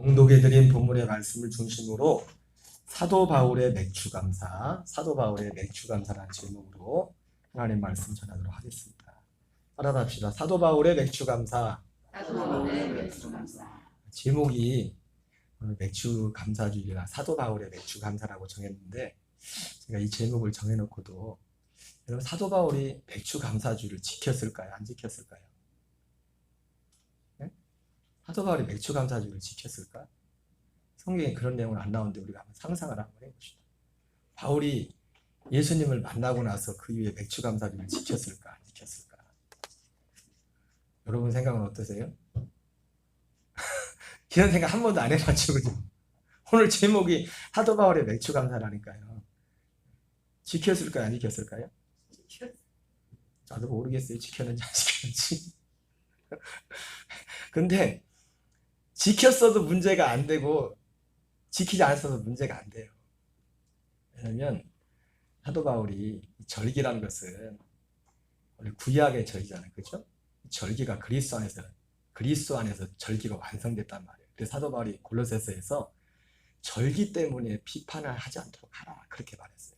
봉독해 드린 본문의 말씀을 중심으로 사도 바울의 맥주감사, 사도 바울의 맥주감사라는 제목으로 하나님 말씀 전하도록 하겠습니다. 따라합시다. 사도 바울의 맥주감사. 제목이 오늘 맥주감사주의나 사도 바울의 맥주감사라고 정했는데, 제가 이 제목을 정해놓고도 여러분, 사도 바울이 맥주감사주의를 지켰을까요? 안 지켰을까요? 네? 사도 바울이 맥주감사주의를 지켰을까? 성경에 그런 내용은 안 나오는데 우리가 한번 상상을 한번 해봅시다. 바울이 예수님을 만나고 나서 그 이후에 맥주감사주의를 지켰을까? 안 지켰을까? 여러분 생각은 어떠세요? 이런 생각 한 번도 안 해봤죠, 그죠? 오늘 제목이 사도 바울의 맥주감사라니까요. 지켰을까요? 안 지켰을까요? 나도 모르겠어요. 지켰는지 안 지켰는지. 근데 지켰어도 문제가 안 되고 지키지 않았어도 문제가 안 돼요. 왜냐면 사도 바울이 절기라는 것은 원래 구약의 절기잖아요, 그렇죠? 절기가 그리스도 안에서 절기가 완성됐단 말이에요. 그래서 사도 바울이 골로새서에서 절기 때문에 비판을 하지 않도록 하라, 그렇게 말했어요.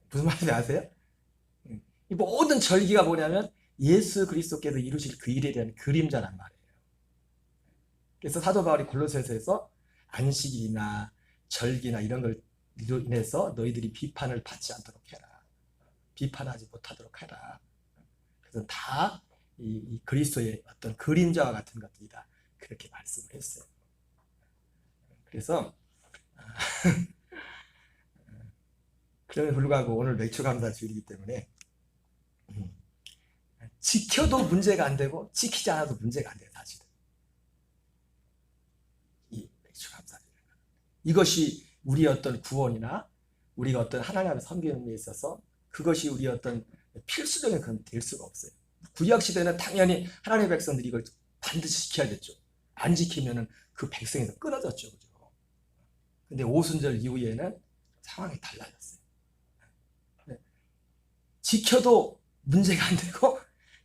무슨 말인지 아세요? 이 모든 절기가 뭐냐면 예수 그리스도께서 이루실 그 일에 대한 그림자란 말이에요. 그래서 사도 바울이 골로새서에서 안식일이나 절기나 이런 걸 인해서 너희들이 비판을 받지 않도록 해라, 비판하지 못하도록 해라. 그래서 다 이 그리스도의 어떤 그림자와 같은 것들이다, 그렇게 말씀을 했어요. 그래서 그럼에도 불구하고 오늘 맥주감사주일이기 때문에 지켜도 문제가 안 되고 지키지 않아도 문제가 안 돼요, 사실은. 이 맥주감사주일, 이것이 우리의 어떤 구원이나 우리가 어떤 하나님 앞에 섬기는 데 있어서 그것이 우리의 어떤 필수적인 건 될 수가 없어요. 구약 시대는 당연히 하나님의 백성들이 이걸 반드시 지켜야겠죠. 안 지키면은 그 백성에서 끊어졌죠, 그죠? 근데 오순절 이후에는 상황이 달라졌어요. 지켜도 문제가 안 되고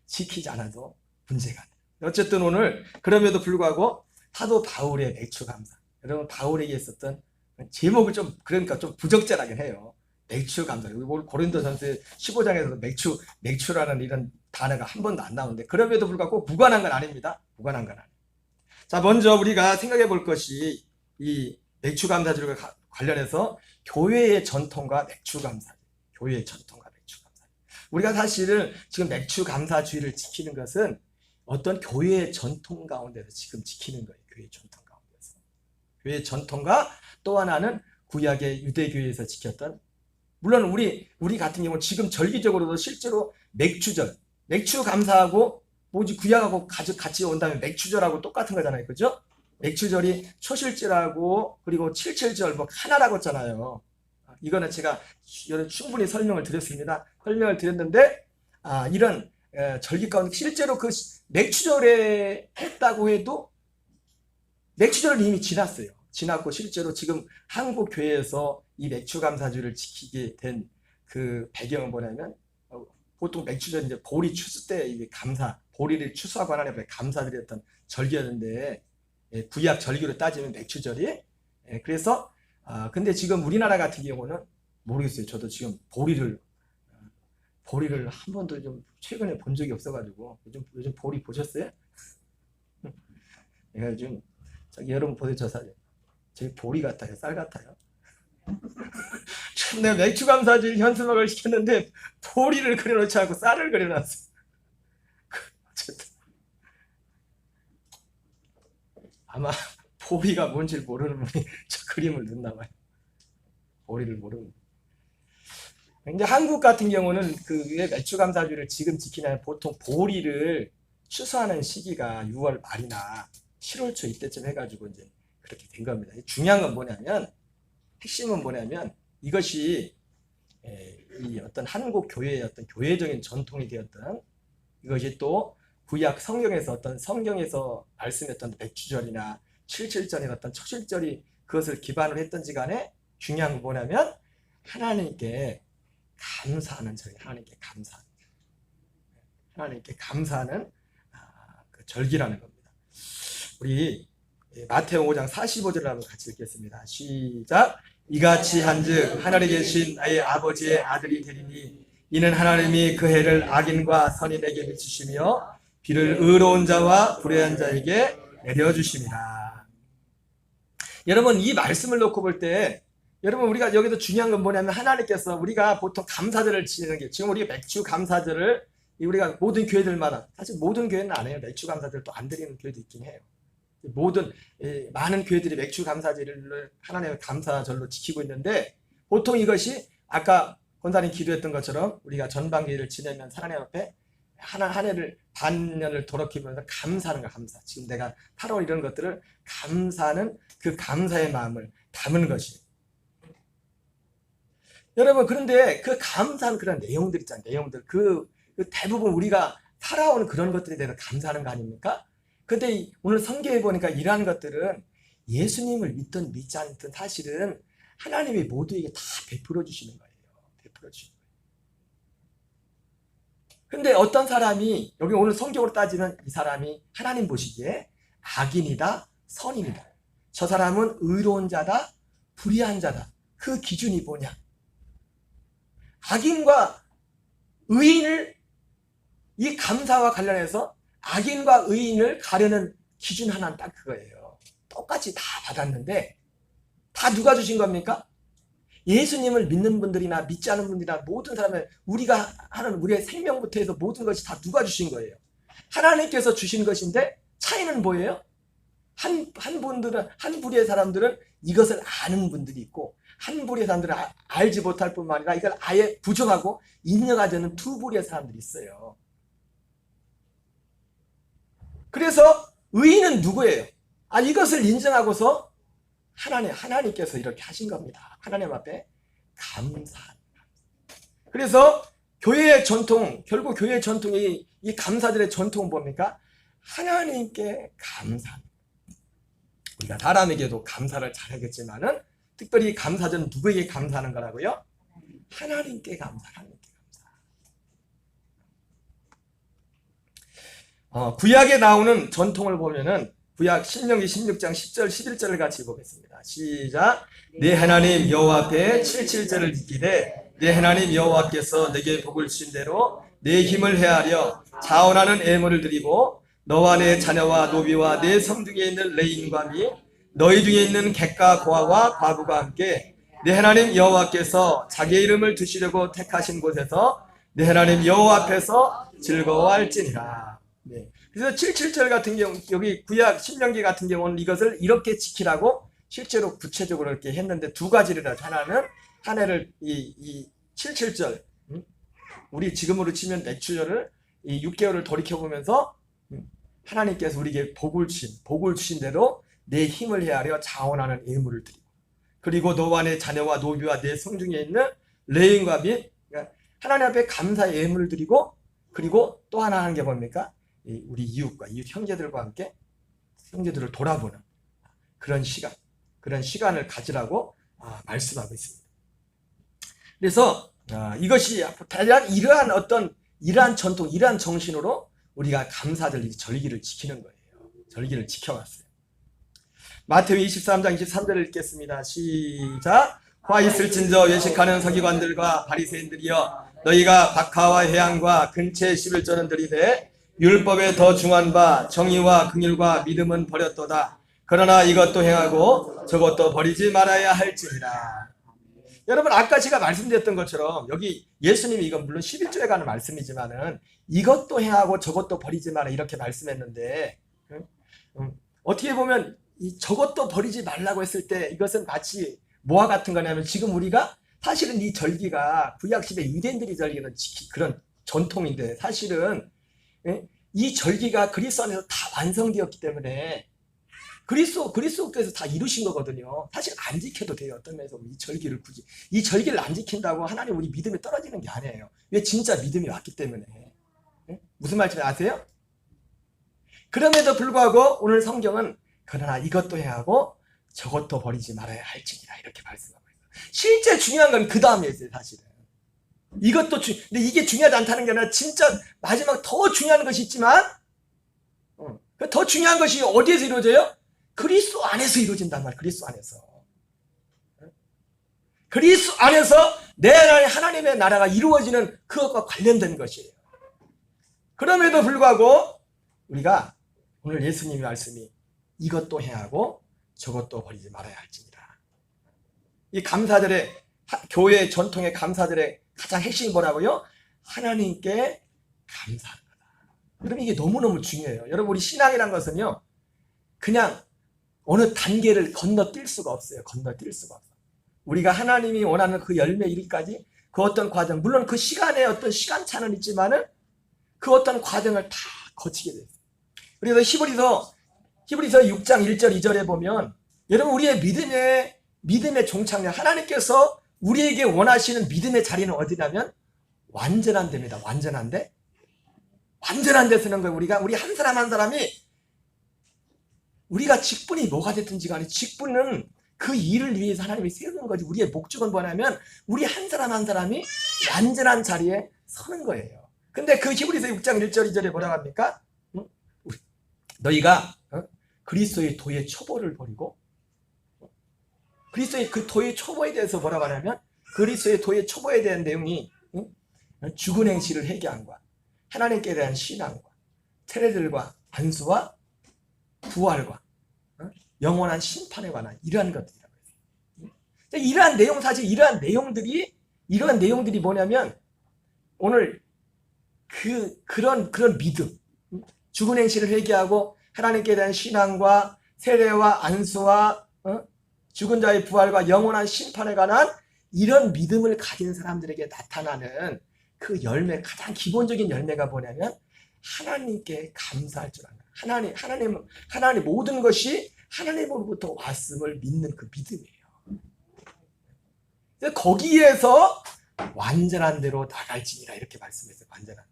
지키지 않아도 문제가 안 돼요. 어쨌든 오늘 그럼에도 불구하고 사도 바울의 맥주감사, 여러분 바울에게 있었던 제목을 좀 그러니까 좀 부적절하긴 해요. 맥주감사. 우리 고린도전서 15장에서도 맥주라는 이런 단어가 한 번도 안 나오는데 그럼에도 불구하고 무관한 건 아닙니다. 무관한 건 아니에요. 자, 먼저 우리가 생각해 볼 것이 이 맥주감사주일과 관련해서 교회의 전통과 맥주감사, 교회의 전통과 맥주감사. 우리가 사실은 지금 맥주감사주일을 지키는 것은 어떤 교회의 전통 가운데서 지금 지키는 거예요. 교회의 전통 가운데서. 교회의 전통과 또 하나는 구약의 유대교회에서 지켰던, 물론 우리 같은 경우는 지금 절기적으로도 실제로 맥주 감사하고 뭐지 구약하고 같이 온다면 맥주절하고 똑같은 거잖아요, 그죠? 맥주절이 초실절하고 그리고 칠칠절 뭐 하나라고 했잖아요. 이거는 제가 충분히 설명을 드렸는데 이런 절기 가운데 실제로 그 맥주절에 했다고 해도 맥주절은 이미 지났고 실제로 지금 한국 교회에서 이 맥주감사주를 지키게 된 그 배경은 뭐냐면 보통 맥주절 이제 보리 추수 때 이게 보리를 추수하고 하나님 앞에 감사드렸던 절기였는데 구약 절기로 따지면 맥주절이 그래서 근데 지금 우리나라 같은 경우는 모르겠어요. 저도 지금 보리를 한 번도 좀 최근에 본 적이 없어가지고 요즘 보리 보셨어요? 내가 요즘 여러분 보세요. 저 사진. 저기 보리 같아요? 쌀 같아요? 참, 내가 맥주감사주일 현수막을 시켰는데 보리를 그려놓지 않고 쌀을 그려놨어. 어쨌든 아마 보리가 뭔지 모르는 분이 저 그림을 넣나 봐요. 보리를 모르는. 근데 한국 같은 경우는 그 맥주감사주일을 지금 지키냐면 보통 보리를 추수하는 시기가 6월 말이나 7월 초 이때쯤 해가지고 이제 그렇게 된 겁니다. 중요한 건 뭐냐면, 핵심은 뭐냐면 이것이 이 어떤 한국 교회의 어떤 교회적인 전통이 되었던, 이것이 또 구약 성경에서 말씀했던 맥주절이나 칠칠절이나 어떤 초실절이 그것을 기반으로 했던지 간에 중요한 건 뭐냐면 하나님께 감사하는 절기, 하나님께 감사하는 그 절기라는 겁니다. 우리 마태오 5장 45절을 한번 같이 읽겠습니다. 시작. 이같이 한즉 하늘에 계신 나의 아버지의 아들이 되리니 이는 하나님이 그 해를 악인과 선인에게 비추시며 비를 의로운 자와 불의한 자에게 내려주십니다. 여러분, 이 말씀을 놓고 볼 때 여러분, 우리가 여기서 중요한 건 뭐냐면 하나님께서 우리가 보통 감사절을 지내는 게, 지금 우리가 맥주 감사절을 우리가 모든 교회들마다, 사실 모든 교회는 안 해요. 맥주 감사절 또 안 드리는 교회도 있긴 해요. 모든 많은 교회들이 맥주 감사절을 하나님의 감사절로 지키고 있는데, 보통 이것이 아까 권사님 기도했던 것처럼 우리가 전반기를 지내면 하나님 앞에 한 해를 반년을 돌아보면서 감사하는 거, 감사. 지금 내가 8월 이런 것들을 감사하는 그 감사의 마음을 담은 것이. 여러분, 그런데 그 감사한 그런 내용들 있잖아요. 내용들. 그 대부분 우리가 살아오는 그런 것들에 대해서 감사하는 거 아닙니까? 근데 오늘 성경에 보니까 이러한 것들은 예수님을 믿든 믿지 않든 사실은 하나님이 모두에게 다 베풀어 주시는 거예요. 베풀어 주시는 거예요. 근데 어떤 사람이, 여기 오늘 성경으로 따지면 이 사람이 하나님 보시기에 악인이다, 선인이다. 저 사람은 의로운 자다, 불의한 자다. 그 기준이 뭐냐? 악인과 의인을, 이 감사와 관련해서 악인과 의인을 가르는 기준 하나는 딱 그거예요. 똑같이 다 받았는데 다 누가 주신 겁니까? 예수님을 믿는 분들이나 믿지 않은 분들이나 모든 사람을, 우리가 하는 우리의 생명부터 해서 모든 것이 다 누가 주신 거예요? 하나님께서 주신 것인데 차이는 뭐예요? 한 부류의 사람들은 이것을 아는 분들이 있고, 한 부류의 사람들은 알지 못할 뿐만 아니라 이걸 아예 부정하고 인정하지 않는 두 부류의 사람들이 있어요. 그래서 의인은 누구예요? 이것을 인정하고서 하나님께서 이렇게 하신 겁니다. 하나님 앞에 감사합니다. 그래서 교회의 전통, 결국 교회의 전통이, 이 감사들의 전통은 뭡니까? 하나님께 감사합니다. 우리가 사람에게도 감사를 잘하겠지만은 특별히 감사는 누구에게 감사하는 거라고요? 하나님께 감사, 하나님께 감사. 구약에 나오는 전통을 보면은 구약 신명기 16장 10절 11절을 같이 보겠습니다. 시작. 내 하나님 여호와 앞에 77절을 지키되 내 하나님 여호와께서 내게 복을 주신 대로 내 힘을 헤아려 자원하는 애물을 드리고 너와 내 자녀와 노비와 내 성중에 있는 레인과 및 너희 중에 있는 객과 고아와 과부가 함께 내 하나님 여호와께서 자기의 이름을 두시려고 택하신 곳에서 내 하나님 여호와 앞에서 즐거워할지니라. 네. 그래서 77절 같은 경우, 여기 구약 신명기 같은 경우는 이것을 이렇게 지키라고 실제로 구체적으로 이렇게 했는데 두 가지를 하죠. 하나는 한 해를 이 77절, 우리 지금으로 치면 맥주절을 이 6개월을 돌이켜보면서 하나님께서 우리에게 복을 주신 대로 내 힘을 헤아려 자원하는 예물을 드리고, 그리고 너와 내 자녀와 노비와 내 성중에 있는 레인과 및, 그러니까 하나님 앞에 감사의 예물을 드리고, 그리고 또 하나 하는 게 뭡니까? 우리 이웃과 이웃 형제들과 함께 형제들을 돌아보는 그런 시간을 가지라고 말씀하고 있습니다. 그래서 이것이 대략 이러한 전통, 이러한 정신으로 우리가 감사절, 절기를 지키는 거예요. 절기를 지켜왔어요. 마태복음 23장 23절을 읽겠습니다. 시작. 화 있을진저 외식하는 서기관들과 바리새인들이여, 너희가 박하와 해양과 근처의 11조는 들이되 율법에 더 중한 바 정의와 긍휼과 믿음은 버렸도다. 그러나 이것도 행하고 저것도 버리지 말아야 할지니라. 여러분, 아까 제가 말씀드렸던 것처럼 여기 예수님이, 이건 물론 11조에 관한 말씀이지만은 이것도 행하고 저것도 버리지 마라 이렇게 말씀했는데, 어떻게 보면 이 저것도 버리지 말라고 했을 때 이것은 마치 뭐와 같은 거냐면, 지금 우리가 사실은 이 절기가 구약시대 유대인들이 절기는 그런 전통인데, 사실은 이 절기가 그리스도 안에서 다 완성되었기 때문에 그리스도께서 다 이루신 거거든요. 사실 안 지켜도 돼요. 어떤 면에서 이 절기를 굳이, 이 절기를 안 지킨다고 하나님 우리 믿음이 떨어지는 게 아니에요. 왜? 진짜 믿음이 왔기 때문에. 무슨 말인지 아세요? 그럼에도 불구하고 오늘 성경은 그러나 이것도 행하고 저것도 버리지 말아야 할지니라 이렇게 말씀하고 있어요. 실제 중요한 건 그 다음에 있어요. 사실은 근데 이게 중요하지 않다는 게 아니라 진짜 마지막 더 중요한 것이 있지만 더 중요한 것이 어디에서 이루어져요? 그리스도 안에서 이루어진단 말이에요. 그리스도 안에서. 그리스도 안에서 내 안에 하나님의 나라가 이루어지는 그것과 관련된 것이에요. 그럼에도 불구하고 우리가 오늘 예수님의 말씀이 이것도 해야 하고 저것도 버리지 말아야 할지니라. 이 감사절의 교회의 전통의 감사절의 가장 핵심이 뭐라고요? 하나님께 감사하는 거다. 그럼 이게 너무너무 중요해요. 여러분, 우리 신앙이란 것은요, 그냥 어느 단계를 건너뛸 수가 없어요. 건너뛸 수가 없어요. 우리가 하나님이 원하는 그 열매 이르기까지 그 어떤 과정, 물론 그 시간에 어떤 시간차는 있지만은 그 어떤 과정을 다 거치게 돼요. 그래서 히브리서 6장 1절 2절에 보면 여러분, 우리의 믿음의 종착역, 하나님께서 우리에게 원하시는 믿음의 자리는 어디냐면 완전한 데입니다. 완전한 데. 완전한 데 쓰는 거예요. 우리 한 사람 한 사람이 우리가 직분이 뭐가 됐든지 간에 직분은 그 일을 위해서 하나님이 세우는 거지. 우리의 목적은 뭐냐면 우리 한 사람 한 사람이 완전한 자리에 서는 거예요. 근데 그 히브리서 6장 1절 2절에 뭐라고 합니까? 너희가 그리스도의 도의 초보를 버리고, 그리스도의 그 도의 초보에 대해서 뭐라고 하냐면 그리스도의 도의 초보에 대한 내용이 죽은 행실을 회개함과 하나님께 대한 신앙과 세례들과 안수와 부활과 영원한 심판에 관한 이러한 것들이라고 해요. 이러한 내용, 사실 이러한 내용들이 뭐냐면 오늘 그런 믿음, 죽은 행실을 회개하고 하나님께 대한 신앙과 세례와 안수와 죽은 자의 부활과 영원한 심판에 관한 이런 믿음을 가진 사람들에게 나타나는 그 열매, 가장 기본적인 열매가 뭐냐면 하나님께 감사할 줄 아는, 하나님 모든 것이 하나님으로부터 왔음을 믿는 그 믿음이에요. 거기에서 완전한 대로 나갈지니라 이렇게 말씀했어요. 완전한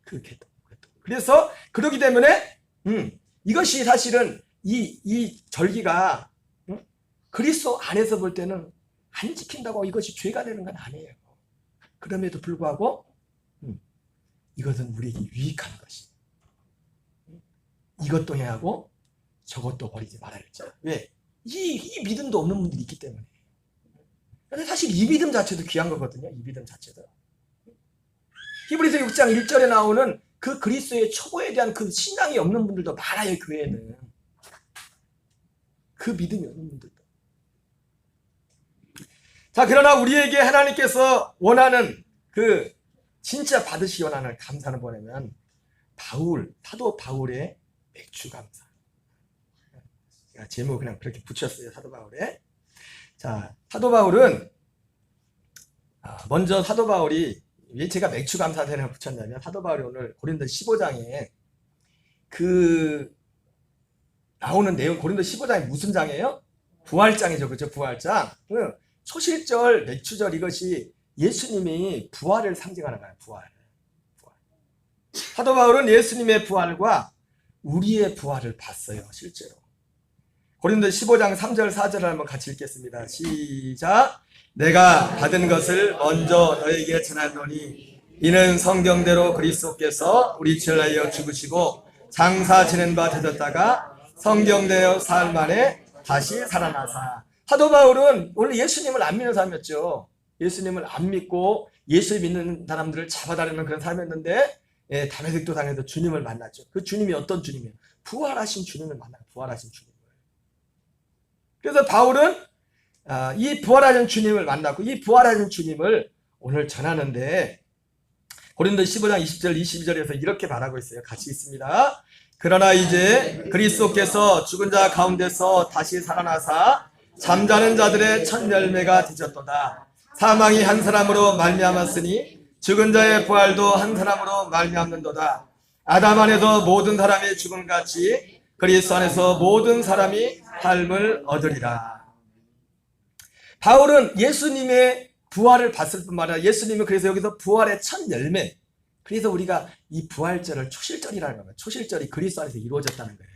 대로. 그래서 그러기 때문에 이것이 사실은 이 절기가 그리스도 안에서 볼 때는 안 지킨다고 이것이 죄가 되는 건 아니에요. 그럼에도 불구하고 이것은 우리에게 유익한 것이. 이것도 해야 하고 저것도 버리지 말아야 할지. 왜? 이 믿음도 없는 분들이 있기 때문에. 근데 사실 이 믿음 자체도 귀한 거거든요. 이 믿음 자체도. 히브리서 6장 1절에 나오는 그 그리스도의 초보에 대한 그 신앙이 없는 분들도 많아요. 교회에는. 그 믿음이 없는 분들도. 자, 그러나 우리에게 하나님께서 원하는 그 진짜 받으시기 원하는 감사는 뭐냐면 사도 바울의 맥주 감사. 제가 제목 그냥 그렇게 붙였어요. 사도 바울의. 자, 사도 바울은 먼저 사도 바울이 왜 제가 맥주 감사제를 붙였냐면 사도 바울이 오늘 고린도 15장에 그 나오는 내용, 고린도 15장이 무슨 장이에요? 부활장이죠. 그죠? 부활장. 초실절, 맥주절 이것이 예수님이 부활을 상징하는 거예요. 부활. 사도 바울은 예수님의 부활과 우리의 부활을 봤어요. 실제로. 고린도 15장 3절 4절을 한번 같이 읽겠습니다. 시작. 내가 받은 것을 먼저 너에게 전하노니 이는 성경대로 그리스도께서 우리 죄를 위하여 죽으시고 장사 지낸 바 되셨다가 성경대로 사흘 만에 다시 살아나사. 사도 바울은 원래 예수님을 안 믿는 사람이었죠. 예수님을 안 믿고 예수 믿는 사람들을 잡아다니는 그런 사람이었는데 다메섹도 당에서 주님을 만났죠. 그 주님이 어떤 주님이에요? 부활하신 주님을 만나요. 부활하신 주님을. 그래서 바울은 이 부활하신 주님을 만났고 이 부활하신 주님을 오늘 전하는데 고린도 15장 20절 22절에서 이렇게 말하고 있어요. 같이 있습니다. 그러나 이제 그리스도께서 죽은 자 가운데서 다시 살아나사 잠자는 자들의 첫 열매가 되셨도다. 사망이 한 사람으로 말미암았으니 죽은 자의 부활도 한 사람으로 말미암는도다. 아담 안에서 모든 사람이 죽음같이 그리스도 안에서 모든 사람이 삶을 얻으리라. 바울은 예수님의 부활을 봤을 뿐만 아니라 예수님은 그래서 여기서 부활의 첫 열매, 그래서 우리가 이 부활절을 초실절이라는 겁니다. 초실절이 그리스도 안에서 이루어졌다는 거예요.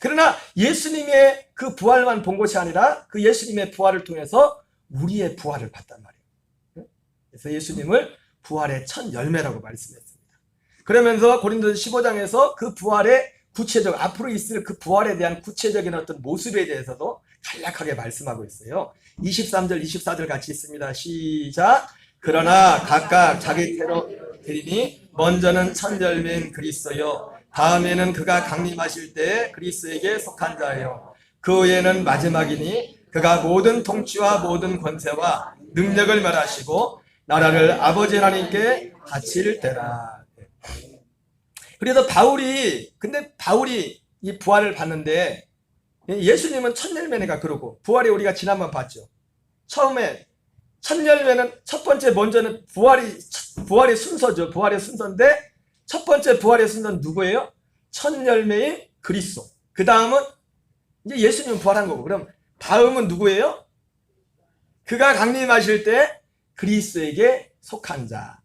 그러나 예수님의 그 부활만 본 것이 아니라 그 예수님의 부활을 통해서 우리의 부활을 봤단 말이에요. 그래서 예수님을 부활의 첫 열매라고 말씀했습니다. 그러면서 고린도서 15장에서 그 부활의 구체적, 앞으로 있을 그 부활에 대한 구체적인 어떤 모습에 대해서도 간략하게 말씀하고 있어요. 23절, 24절 같이 있습니다. 시작. 그러나 각각 자기 때로 되리니 먼저는 첫 열매인 그리스도요, 다음에는 그가 강림하실 때에 그리스도에게 속한 자예요. 그 후에는 마지막이니 그가 모든 통치와 모든 권세와 능력을 멸하시고 나라를 아버지 하나님께 바칠 때라. 그래서 근데 바울이 이 부활을 봤는데, 예수님은 첫 열매니까 그러고, 부활이 우리가 지난번 봤죠. 처음에 첫 열매는 첫 번째 먼저는 부활의 순서죠. 부활의 순서인데 첫 번째 부활의 순서는 누구예요? 첫 열매인 그리스도. 그 다음은 이제 예수님은 부활한 거고, 그럼 다음은 누구예요? 그가 강림하실 때 그리스도에게 속한 자.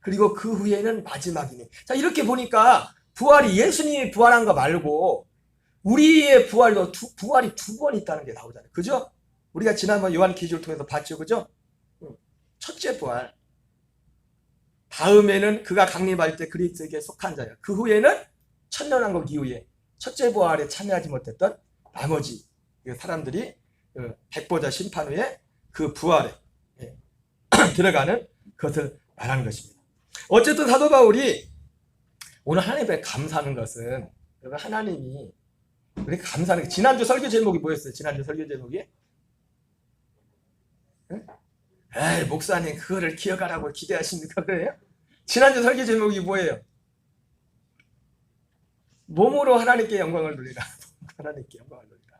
그리고 그 후에는 마지막이니. 자, 이렇게 보니까 부활이 예수님이 부활한 거 말고 우리의 부활이 두 번 있다는 게 나오잖아요. 그죠? 우리가 지난번 요한 기준을 통해서 봤죠. 그죠? 첫째 부활. 다음에는 그가 강림할 때 그리스도에게 속한 자예요. 그 후에는 천년왕국 이후에 첫째 부활에 참여하지 못했던 나머지 사람들이 백보자 심판 후에 그 부활에 들어가는 것을 말하는 것입니다. 어쨌든 사도 바울이 오늘 하나님께 감사하는 것은, 하나님이 우리가 감사하는 게, 지난주 설교 제목이 뭐였어요? 지난주 설교 제목이? 에이, 목사님 그거를 기억하라고 기대하십니까? 그래요? 지난주 설교 제목이 뭐예요? 몸으로 하나님께 영광을 돌리라. 하나님께 영광을 돌리라.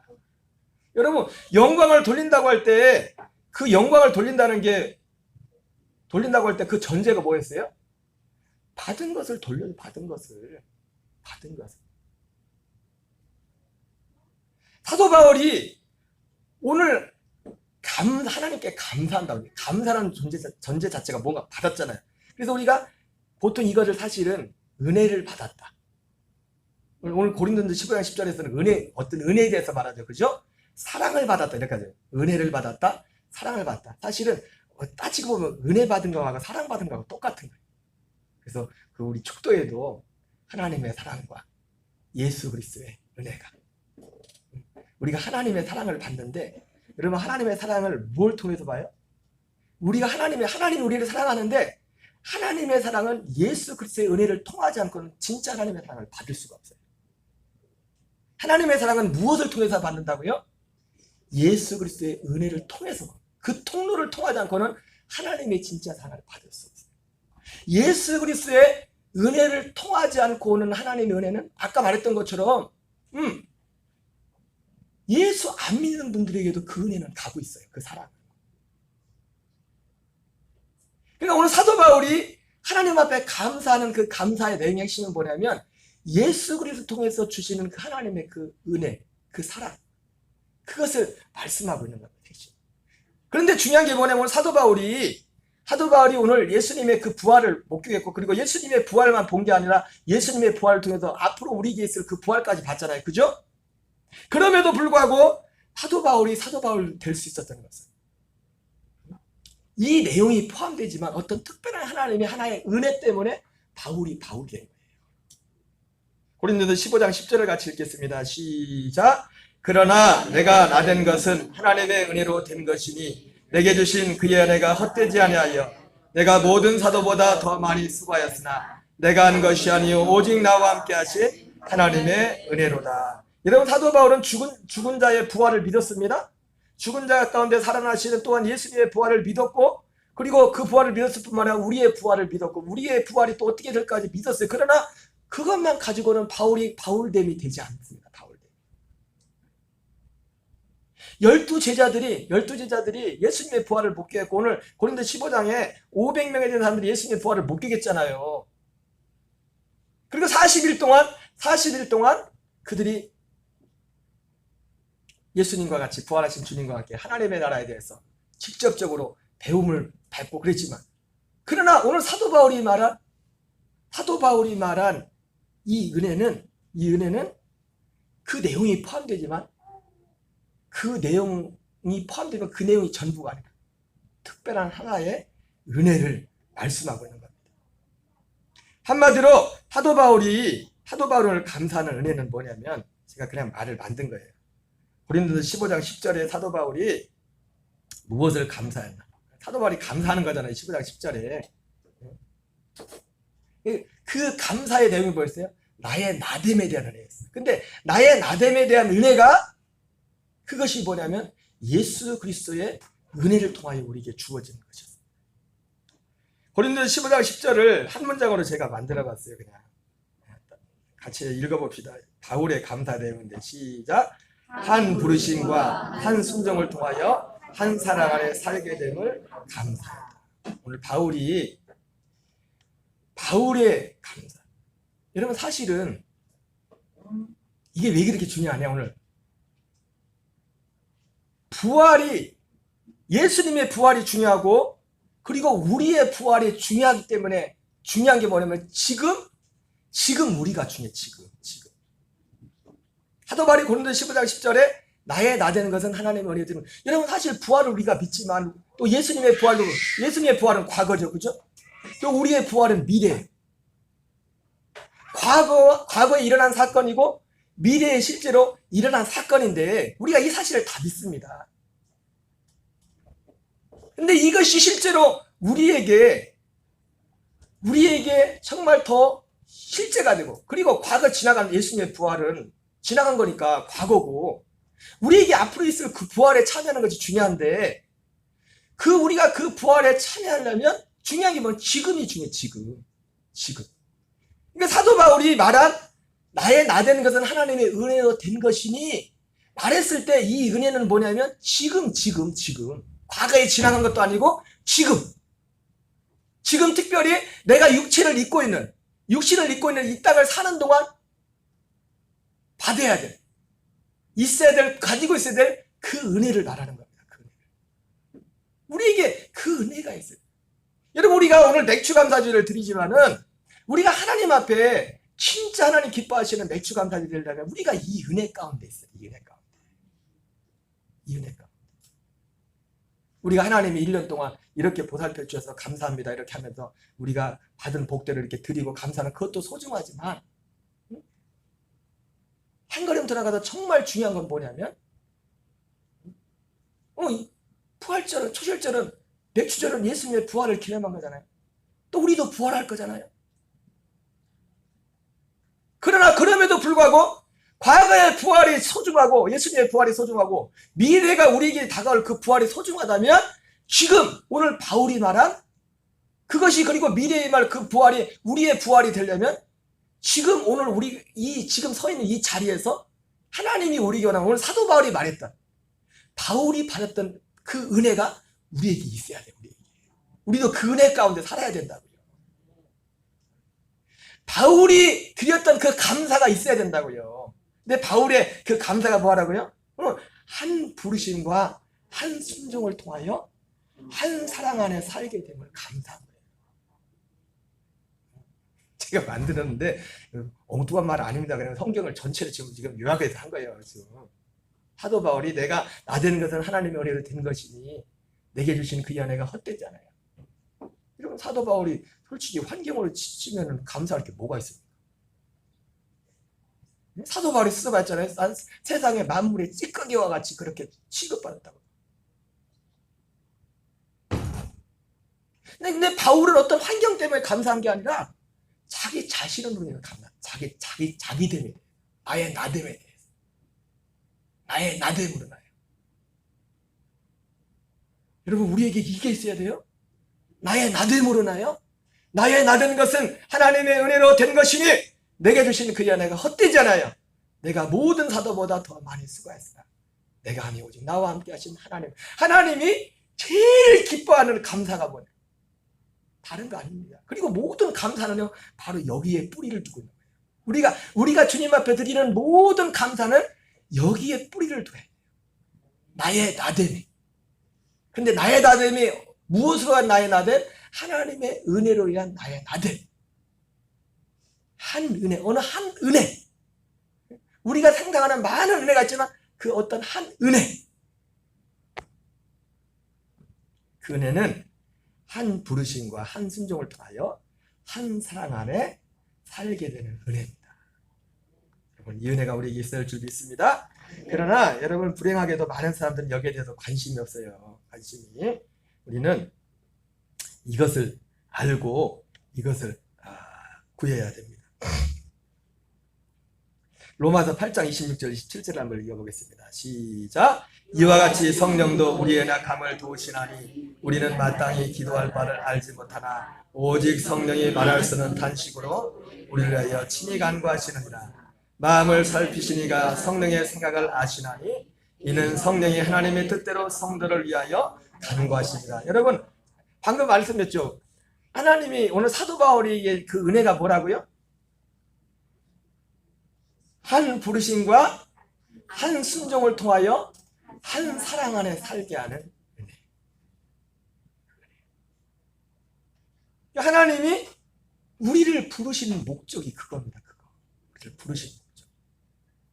여러분, 영광을 돌린다고 할 때, 그 영광을 돌린다고 할 때 그 전제가 뭐였어요? 받은 것을 돌려요. 받은 것을. 사도 바울이 오늘 하나님께 감사한다고. 감사라는 전제 자체가 뭔가 받았잖아요. 그래서 우리가 보통 이것을 사실은 은혜를 받았다. 오늘 고린도서 15장 10절에서는 어떤 은혜에 대해서 말하죠. 그죠? 사랑을 받았다. 이렇게 하죠. 은혜를 받았다. 사랑을 받았다. 사실은 따지고 보면 은혜 받은 거하고 사랑 받은 거하고 똑같은 거예요. 그래서 우리 축도에도 하나님의 사랑과 예수 그리스도의 은혜가, 우리가 하나님의 사랑을 받는데, 여러분 하나님의 사랑을 뭘 통해서 봐요? 하나님 우리를 사랑하는데, 하나님의 사랑은 예수 그리스도의 은혜를 통하지 않고는 진짜 하나님의 사랑을 받을 수가 없어요. 하나님의 사랑은 무엇을 통해서 받는다고요? 예수 그리스도의 은혜를 통해서, 그 통로를 통하지 않고는 하나님의 진짜 사랑을 받을 수 없어요. 예수 그리스도의 은혜를 통하지 않고 오는 하나님의 은혜는 아까 말했던 것처럼 예수 안 믿는 분들에게도 그 은혜는 가고 있어요. 그 사랑. 그러니까 오늘 사도 바울이 하나님 앞에 감사하는 그 감사의 내용의 핵심은 뭐냐면, 예수 그리스도를 통해서 주시는 그 하나님의 그 은혜, 그 사랑, 그것을 말씀하고 있는 겁니다. 그런데 중요한 게 뭐냐면, 오늘 사도 바울이 오늘 예수님의 그 부활을 목격했고, 그리고 예수님의 부활만 본 게 아니라 예수님의 부활을 통해서 앞으로 우리에게 있을 그 부활까지 봤잖아요. 그죠? 그럼에도 불구하고 사도 바울 될 수 있었던 것은, 이 내용이 포함되지만 어떤 특별한 하나님의 하나의 은혜 때문에 바울이 된 거예요. 고린도서 15장 10절을 같이 읽겠습니다. 시작. 그러나 내가 나된 것은 하나님의 은혜로 된 것이니 내게 주신 그의 은혜가 헛되지 아니하여 내가 모든 사도보다 더 많이 수고하였으나 내가 한 것이 아니요 오직 나와 함께 하신 하나님의 은혜로다. 여러분, 사도 바울은 죽은 자의 부활을 믿었습니다. 죽은 자 가운데 살아나시는 또한 예수님의 부활을 믿었고, 그리고 그 부활을 믿었을 뿐만 아니라 우리의 부활을 믿었고, 우리의 부활이 또 어떻게 될까지 믿었어요. 그러나 그것만 가지고는 바울됨이 되지 않습니다. 열두 제자들이 예수님의 부활을 목격했고, 오늘 고린도 15장에 500명에 대한 사람들이 예수님의 부활을 목격했잖아요. 그리고 40일 동안 그들이 예수님과 같이, 부활하신 주님과 함께 하나님의 나라에 대해서 직접적으로 배움을 받고 그랬지만, 그러나 오늘 사도 바울이 말한 이 은혜는 그 내용이 포함되지만, 그 내용이 포함되면 그 내용이 전부가 아니라 특별한 하나의 은혜를 말씀하고 있는 겁니다. 한마디로 사도 바울을 감사하는 은혜는 뭐냐면, 제가 그냥 말을 만든 거예요. 고린도서 15장 10절에 사도 바울이 무엇을 감사했나? 사도 바울이 감사하는 거잖아요. 15장 10절에. 그 감사의 내용이 뭐였어요? 나의 나됨에 대한 은혜였어요. 근데 나의 나됨에 대한 은혜가, 그것이 뭐냐면 예수 그리스도의 은혜를 통하여 우리에게 주어지는 것이었어요. 고린도서 15장 10절을 한 문장으로 제가 만들어 봤어요. 그냥 같이 읽어봅시다. 바울의 감사 내용인데, 시작. 한 부르심과 한 순종을 통하여 한 사랑 안에 살게 됨을 감사하다. 오늘 바울의 감사. 여러분, 사실은 이게 왜 그렇게 중요하냐? 오늘 예수님의 부활이 중요하고, 그리고 우리의 부활이 중요하기 때문에, 중요한 게 뭐냐면 지금 우리가 중요해. 지금 사도 바울이 고린도서 15장 10절에 나의 나되는 것은 하나님의 은혜에 드는. 여러분, 사실 부활을 우리가 믿지만, 또 예수님의 부활은 과거죠, 그죠? 또 우리의 부활은 미래예요. 과거에 일어난 사건이고 미래에 실제로 일어난 사건인데, 우리가 이 사실을 다 믿습니다. 근데 이것이 실제로 우리에게 정말 더 실제가 되고, 그리고 과거 지나간 예수님의 부활은 지나간 거니까 과거고, 우리에게 앞으로 있을 그 부활에 참여하는 것이 중요한데, 우리가 그 부활에 참여하려면 중요한 게 뭐냐면 지금이 중요해. 지금. 그러니까 사도 바울이 말한 나의 나되는 것은 하나님의 은혜로 된 것이니, 말했을 때 이 은혜는 뭐냐면 지금. 과거에 지나간 것도 아니고 지금 특별히 내가 육신을 입고 있는 이 땅을 사는 동안 받아야 돼. 가지고 있어야 될 그 은혜를 말하는 겁니다. 그 은혜를. 우리에게 그 은혜가 있어요. 여러분, 우리가 오늘 맥주감사주를 드리지만은, 우리가 하나님 앞에 진짜 하나님 기뻐하시는 맥주감사주 드리려면 우리가 이 은혜 가운데 있어요. 이 은혜 가운데. 우리가 하나님이 1년 동안 이렇게 보살펴 주셔서 감사합니다, 이렇게 하면서 우리가 받은 복들을 이렇게 드리고 감사하는 그것도 소중하지만, 한 걸음 들어가서 정말 중요한 건 뭐냐면, 부활절은, 초실절은, 맥주절은 예수님의 부활을 기념한 거잖아요. 또 우리도 부활할 거잖아요. 그러나 그럼에도 불구하고 과거의 부활이 소중하고, 예수님의 부활이 소중하고, 미래가 우리에게 다가올 그 부활이 소중하다면, 지금 오늘 바울이 말한 그것이, 그리고 미래의 말 그 부활이 우리의 부활이 되려면, 지금 오늘 지금 서 있는 이 자리에서 하나님이 우리에게 원하는, 오늘 사도 바울이 말했던, 바울이 받았던 그 은혜가 우리에게 있어야 돼요. 우리도 그 은혜 가운데 살아야 된다고요. 바울이 드렸던 그 감사가 있어야 된다고요. 근데 바울의 그 감사가 뭐라고요? 한 부르심과 한 순종을 통하여 한 사랑 안에 살게 됨을 감사한 거예요. 제가 만들었는데 엉뚱한 말 아닙니다. 그냥 성경을 전체를 지금 요약해서 한 거예요. 지금 사도 바울이 내가 나되는 것은 하나님의 은혜로 된 것이니 내게 주신 그 연애가 헛되잖아요. 이런 사도 바울이 솔직히 환경으로 치면 감사할 게 뭐가 있습니까? 사도 바울이 써봤잖아요. 난 세상의 만물의 찌꺼기와 같이 그렇게 취급받았다고. 근데 바울은 어떤 환경 때문에 감사한 게 아니라 자기 자신으로 감사. 자기됨에 대해, 나의 나됨에 대해서, 나의 나됨으로 나요. 여러분, 우리에게 이게 있어야 돼요. 나의 나됨으로 나요. 나의 나된 것은 하나님의 은혜로 된 것이니 내게 주신 그 연애가 헛되잖아요. 내가 모든 사도보다 더 많이 수고했으나 내가 아니 오직 나와 함께 하신 하나님이 제일 기뻐하는 감사가 뭐냐? 다른 거 아닙니다. 그리고 모든 감사는요, 바로 여기에 뿌리를 두고 있는 거예요. 우리가 주님 앞에 드리는 모든 감사는 여기에 뿌리를 둬야 돼요. 나의 나됨이. 근데 나의 나됨이 무엇으로 한 나의 나됨? 하나님의 은혜로 인한 나의 나됨. 한 은혜, 어느 한 은혜. 우리가 상상하는 많은 은혜가 있지만 그 어떤 한 은혜. 그 은혜는 한 부르심과 한 순종을 통하여 한 사랑 안에 살게 되는 은혜입니다. 여러분, 이 은혜가 우리에게 있어야 할 줄 믿습니다. 그러나 여러분, 불행하게도 많은 사람들은 여기에 대해서 관심이 없어요. 관심이. 우리는 이것을 알고 이것을 구해야 됩니다. 로마서 8장 26절 27절 한번 읽어보겠습니다. 시작. 이와 같이 성령도 우리의 낙함을 도우시나니 우리는 마땅히 기도할 바를 알지 못하나 오직 성령이 말할 수는 단식으로 우리를 위하여 친히 간구하시느니라. 마음을 살피시니가 성령의 생각을 아시나니 이는 성령이 하나님의 뜻대로 성도를 위하여 간구하시니라. 여러분, 방금 말씀했죠. 하나님이 오늘 사도 바울이 그 은혜가 뭐라고요? 한 부르심과 한 순종을 통하여 한 사랑 안에 살게 하는 은혜. 하나님이 우리를 부르시는 목적이 그겁니다. 그거. 우리를 부르시는 목적.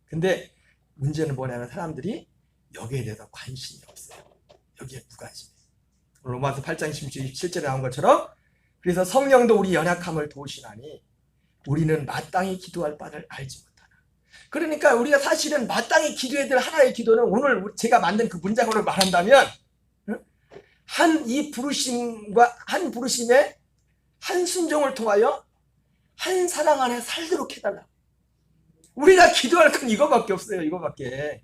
근데 문제는 뭐냐면 사람들이 여기에 대해서 관심이 없어요. 여기에 무관심해요. 로마서 8장 27절에 나온 것처럼 그래서 성령도 우리 연약함을 도우시나니 우리는 마땅히 기도할 바를 알지 못하나. 그러니까 우리가 사실은 마땅히 기도해야 될 하나의 기도는 오늘 제가 만든 그 문장으로 말한다면 한 이 부르심과 한 부르심에 한 순종을 통하여 한 사랑 안에 살도록 해달라. 우리가 기도할 건 이거밖에 없어요. 이거밖에.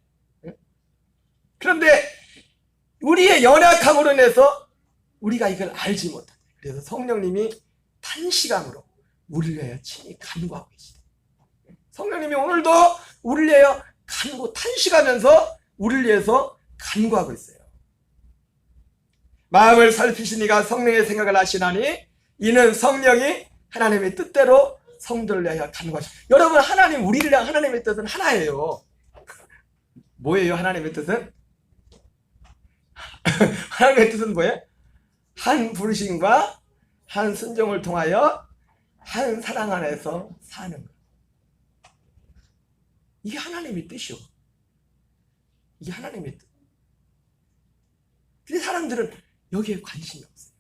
그런데 우리의 연약함으로 인해서 우리가 이걸 알지 못한다. 그래서 성령님이 단시간으로 우리를 위하여 친히 간구하고 계시다. 성령님이 오늘도 우리를 위하여 탄식하면서 우리를 위해서 간구하고 있어요. 마음을 살피시니가 성령의 생각을 아시나니 이는 성령이 하나님의 뜻대로 성도를 위하여 간구하시다. 여러분, 우리를 위한 하나님의 뜻은 하나예요. 뭐예요? 하나님의 뜻은? 하나님의 뜻은 뭐예요? 한 부르심과 한 순종을 통하여 한 사랑 안에서 사는 것. 이게 하나님의 뜻이요. 이게 하나님의 뜻. 근데 사람들은 여기에 관심이 없어요.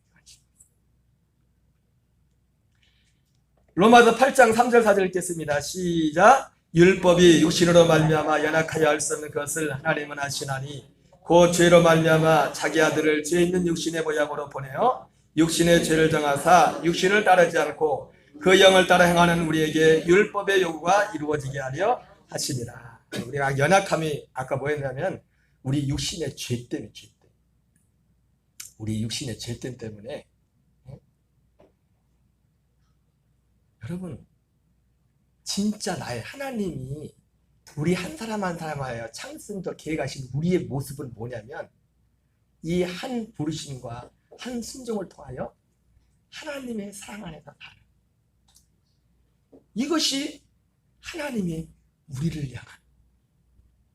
로마서 8장 3절 4절 읽겠습니다. 시작. 율법이 육신으로 말미암아 연약하여 할 수 없는 것을 하나님은 아시나니 그 죄로 말미암아 자기 아들을 죄 있는 육신의 모양으로 보내어 육신의 죄를 정하사 육신을 따르지 않고 그 영을 따라 행하는 우리에게 율법의 요구가 이루어지게 하려 하시니라. 우리가 연약함이 아까 뭐였냐면 우리 육신의 죄 때문에 우리 육신의 죄 때문에 여러분, 진짜 나의 하나님이 우리 한 사람 한 사람하여 창승도 계획하신 우리의 모습은 뭐냐면 이 한 부르심과 한 순종을 통하여 하나님의 사랑 안에서 살아. 이것이 하나님이 우리를 향한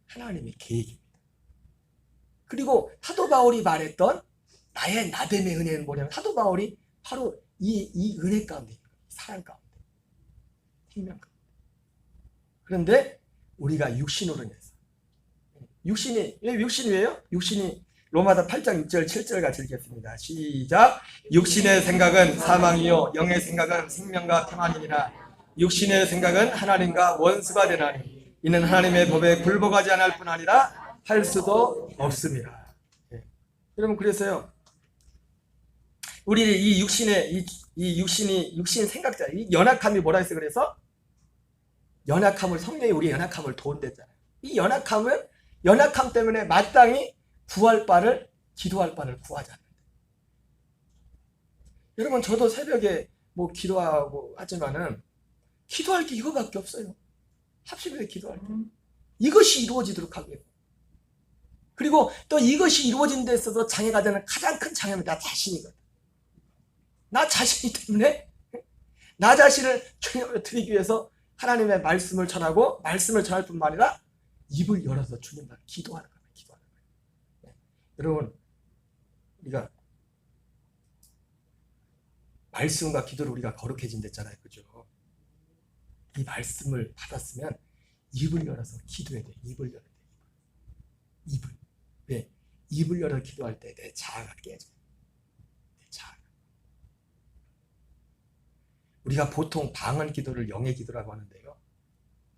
하나님의 계획입니다. 그리고 사도 바울이 말했던 나의 나됨의 은혜는 뭐냐면 사도 바울이 바로 이 은혜 가운데, 사랑 가운데, 생명 가운데. 그런데 우리가 육신으로 인해서 육신이 왜요? 육신이 로마서 8장 6절 7절 같이 읽겠습니다. 시작. 육신의 생각은 사망이요 영의 생각은 생명과 평안이니라. 육신의 생각은 하나님과 원수가 되나니 이는 하나님의 법에 굴복하지 않을 뿐 아니라 할 수도 없습니다. 여러분, 그래서요 우리 이 육신의 육신 생각자, 이 연약함이 뭐라 했어요? 그래서 성령이 우리 연약함을 도운댔잖아요. 이 연약함 때문에 마땅히 기도할 바를 구하지 않는다. 여러분, 저도 새벽에 기도하고 하지만은 기도할 게 이거밖에 없어요. 합심해서 기도할 때 이것이 이루어지도록 하기 위해서. 그리고 또 이것이 이루어진 데 있어서 장애가 되는 가장 큰 장애는 나 자신이거든. 나 자신이 때문에 나 자신을 주님을 드리기 위해서 하나님의 말씀을 전하고 말씀을 전할 뿐만 아니라 입을 열어서 주님을 기도하는 거예요. 여러분, 우리가 말씀과 기도를 우리가 거룩해진댔잖아요. 그죠? 이 말씀을 받았으면 입을 열어서 기도해야 돼. 입을 열어야 돼. 입을. 왜? 입을 열어 기도할 때 내 자아가 깨져요. 내 자아가. 우리가 보통 방언 기도를 영의 기도라고 하는데요.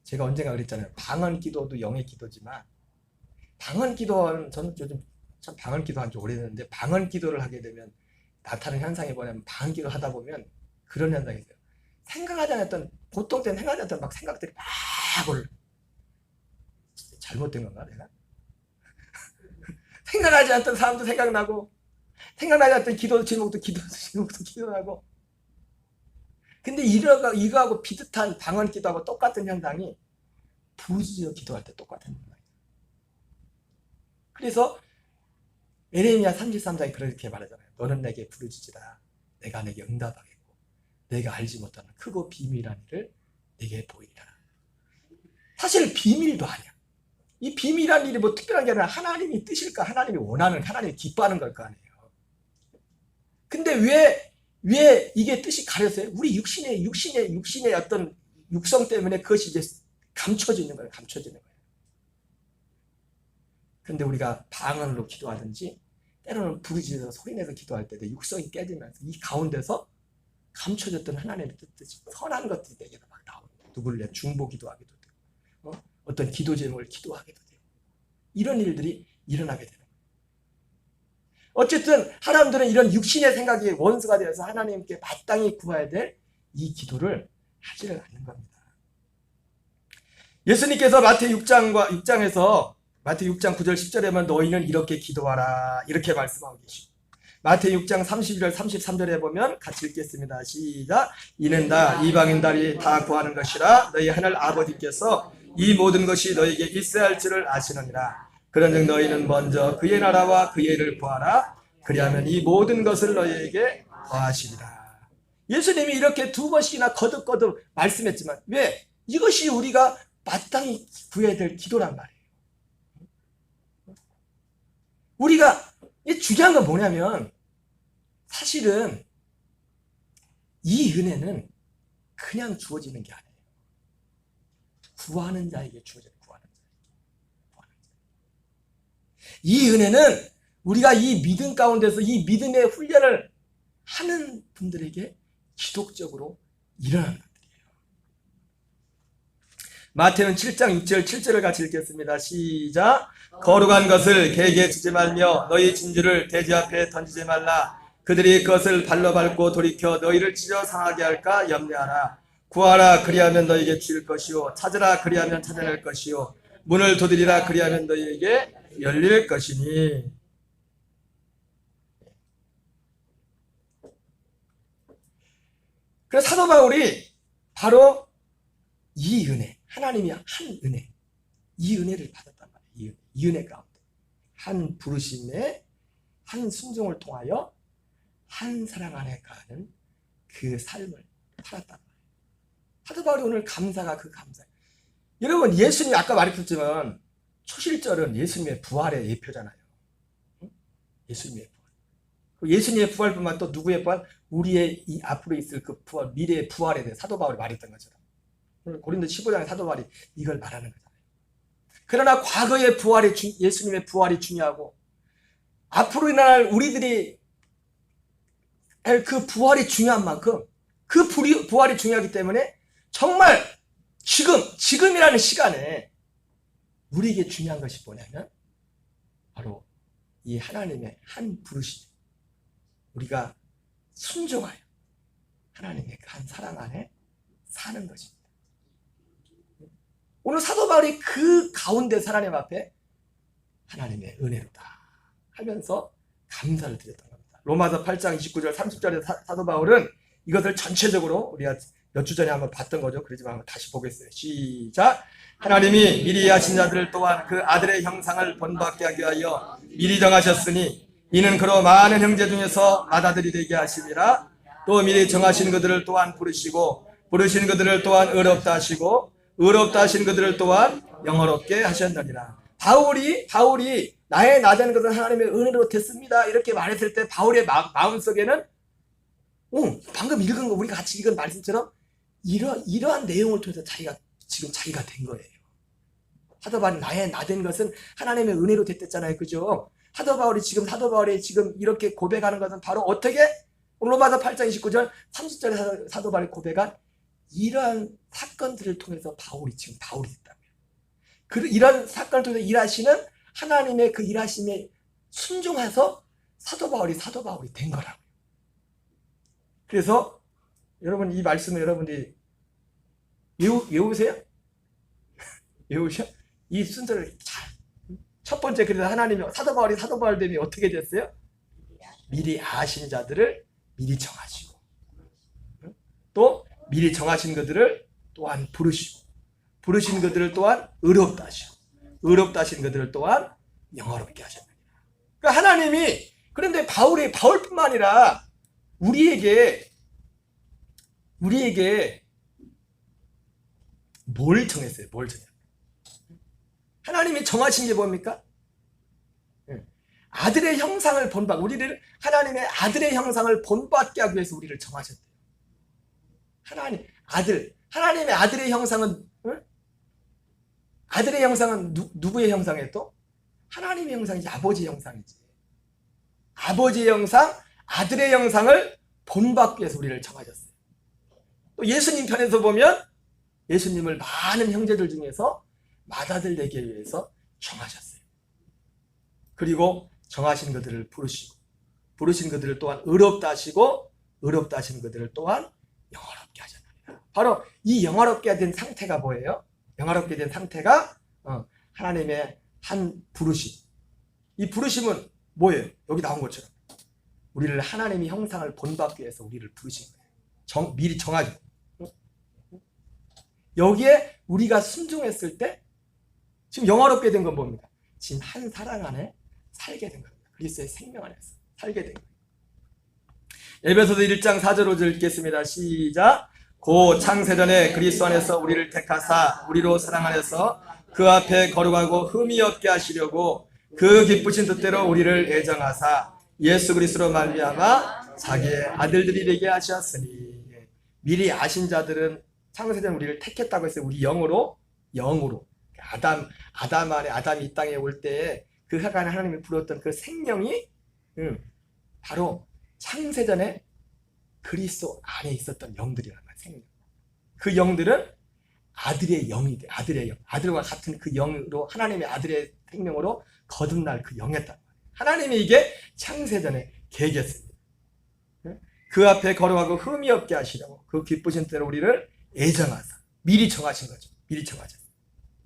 제가 언젠가 그랬잖아요. 방언 기도도 영의 기도지만 방언 기도는 저는 요즘 참 방언 기도한 지 오래됐는데 방언 기도를 하게 되면 나타나는 현상이 뭐냐면 방언 기도 하다 보면 그런 현상이 있어요. 생각하지 않았던 보통 때는 생각하지 않았던 막 생각들이 막 올라. 잘못된 건가 내가? 생각하지 않았던 사람도 생각나고 생각나지 않았던 기도 제목도 기도나고 근데 이거하고 비슷한 방언 기도하고 똑같은 현상이 부르짖어 기도할 때 똑같은 현상이에요. 그래서 에레미야 33장에 그렇게 말하잖아요. 너는 내게 부르짖으라. 내가 내게 응답하겠고 내가 알지 못하는 크고 비밀한 일을 내게 보이리라. 사실 비밀도 아니야. 이 비밀한 일이 뭐 특별한 게 아니라 하나님이 뜻일까? 하나님이 원하는, 하나님이 기뻐하는 걸 거 아니에요. 근데 왜 이게 뜻이 가려서요? 우리 육신의 어떤 육성 때문에 그것이 이제 감춰지는 거예요. 근데 우리가 방언으로 기도하든지 때로는 부르짖어서 소리내서 기도할 때 육성이 깨지면서 이 가운데서 감춰졌던 하나님의 뜻이 선한 것들이 내게로 막 나옵니다. 누구를 위해 중보 기도하기도 되고 어떤 기도 제목을 기도하기도 되고 이런 일들이 일어나게 되는 거예요. 어쨌든 사람들은 이런 육신의 생각이 원수가 되어서 하나님께 마땅히 구해야 될 이 기도를 하지를 않는 겁니다. 예수님께서 마태복음 6장 9절 10절에 보면 너희는 이렇게 기도하라 이렇게 말씀하고 계시고 마태복음 6장 32절 33절에 보면 같이 읽겠습니다. 시작. 이는 다 이방인들이 다 구하는 것이라 너희 하늘 아버지께서 이 모든 것이 너희에게 있어야 할 줄을 아시느니라. 그런즉 너희는 먼저 그의 나라와 그의 일을 구하라. 그리하면 이 모든 것을 너희에게 더하시리라. 예수님이 이렇게 두 번씩이나 거듭거듭 말씀했지만 왜? 이것이 우리가 마땅히 구해야 될 기도란 말이에요. 우리가 중요한 건 뭐냐면 사실은 이 은혜는 그냥 주어지는 게 아니에요. 구하는 자에게 주어져요. 이 은혜는 우리가 이 믿음 가운데서 이 믿음의 훈련을 하는 분들에게 지속적으로 일어나는 것들이에요. 마태는 7장 6절 7절을 같이 읽겠습니다. 시작. 거룩한 것을 개에게 주지 말며 너희 진주를 돼지 앞에 던지지 말라. 그들이 그것을 발로 밟고 돌이켜 너희를 찢어 상하게 할까 염려하라. 구하라 그리하면 너희에게 주일 것이요 찾으라 그리하면 찾아낼 것이요 문을 두드리라 그리하면 너희에게 열릴 것이니. 그래서 사도 바울이 바로 이 은혜, 하나님이 한 은혜, 이 은혜를 받았단 말이에요. 이 은혜 가운데 한 부르심에 한 순종을 통하여 한 사랑 안에 가는 그 삶을 살았단 말이에요. 사도 바울이 오늘 감사가 그 감사예요. 여러분 예수님이 아까 말했었지만 초실절은 예수님의 부활의 예표잖아요. 예수님의 부활. 예수님의 부활뿐만 또 누구의 부활? 우리의 이 앞으로 있을 그 부활, 미래의 부활에 대해 사도 바울이 말했던 것처럼 고린도 15장의 사도 바울이 이걸 말하는 거잖아요. 그러나 과거의 부활이 예수님의 부활이 중요하고 앞으로 일어날 우리들이 그 부활이 중요한 만큼 그 부활이 중요하기 때문에 정말 지금이라는 시간에 우리에게 중요한 것이 뭐냐면 바로 이 하나님의 한 부르심, 우리가 순종하여 하나님의 한 사랑 안에 사는 것입니다. 오늘 사도 바울이 그 가운데 하나님 앞에 하나님의 은혜로다 하면서 감사를 드렸던 겁니다. 로마서 8장 29절 30절에 사도 바울은 이것을 전체적으로 우리가 몇 주 전에 한번 봤던 거죠. 그러지만 한번 다시 보겠어요. 시작. 하나님이 미리 하신 자들을 또한 그 아들의 형상을 본받게 하기 위하여 미리 정하셨으니 이는 그로 많은 형제 중에서 맏아들이 되게 하심이라. 또 미리 정하신 그들을 또한 부르시고 부르신 그들을 또한 의롭다 하시고 의롭다 하신 그들을 또한 영어롭게 하셨느니라. 바울이 나의 나되는 것은 하나님의 은혜로 됐습니다 이렇게 말했을 때 바울의 마음속에는 방금 읽은 거 우리가 같이 읽은 말씀처럼 이러한 내용을 통해서 자기가 된 거예요. 사도 바울이 나의 나된 것은 하나님의 은혜로 됐댔잖아요. 그죠? 사도 바울이 지금 이렇게 고백하는 것은 바로 어떻게 로마서 8장 29절 30절에 사도 바울이 고백한 이러한 사건들을 통해서 바울이 지금 바울이 됐다고요. 이런 사건을 통해서 일하시는 하나님의 그 일하심에 순종해서 사도 바울이 된 거라고요. 그래서 여러분 이 말씀을 여러분들이 외우세요? 외우셔? 이 순서를 잘. 첫 번째, 그래서 하나님이 사도 바울 됨이 어떻게 됐어요? 미리 아신 자들을 미리 정하시고, 또 미리 정하신 그들을 또한 부르시고, 부르신 그들을 또한 의롭다 하시고, 의롭다 하신 그들을 또한 영화롭게 하셨느니라. 그러니까 하나님이, 그런데 바울뿐만 아니라 우리에게 뭘 정했어요? 뭘 정했어요? 하나님이 정하신 게 뭡니까? 아들의 형상을 본받고, 우리를 하나님의 아들의 형상을 본받게 하기 위해서 우리를 정하셨대요. 하나님의 아들의 형상은, 아들의 형상은 누구의 형상이에요? 또 하나님의 형상이지, 아버지의 형상이지. 아버지의 형상, 아들의 형상을 본받기 위해서 우리를 정하셨어요. 또 예수님 편에서 보면 예수님을 많은 형제들 중에서 맏아들 되기 위해서 정하셨어요. 그리고 정하신 그들을 부르시고, 부르신 그들을 또한 의롭다 하시고, 의롭다 하신 그들을 또한 영화롭게 하셨느니라. 바로 이 영화롭게 된 상태가 뭐예요? 영화롭게 된 상태가 하나님의 한 부르심. 이 부르심은 뭐예요? 여기 나온 것처럼 우리를 하나님의 형상을 본받기 위해서 우리를 부르신 거예요. 미리 정하죠. 여기에 우리가 순종했을 때 지금 영화롭게 된 건 뭡니까? 지금 한 사랑 안에 살게 된 겁니다. 그리스도의 생명 안에서 살게 된 거예요. 에베소서 1장 4절 5절 읽겠습니다. 시작. 고 창세전에 그리스도 안에서 우리를 택하사 우리로 사랑 안에서 그 앞에 거룩하고 흠이 없게 하시려고 그 기쁘신 뜻대로 우리를 애정하사 예수 그리스도로 말미암아 자기의 아들들이 되게 하셨으니. 미리 아신 자들은 창세전 우리를 택했다고 해서 우리 영으로 아담 안에, 아담이 이 땅에 올 때에 그 하간에 하나님이 불었던 그 생명이 바로 창세전에 그리스도 안에 있었던 영들이란 말이에요. 생명. 그 영들은 아들의 영이 돼. 아들의 영. 아들과 같은 그 영으로, 하나님의 아들의 생명으로 거듭날 그 영이었단 말이에요. 하나님이 이게 창세전에 계획했습니다. 그 앞에 거룩하고 흠이 없게 하시려고 그 기쁘신 대로 우리를 애정하사 미리 정하신 거죠. 미리 정하셨어요.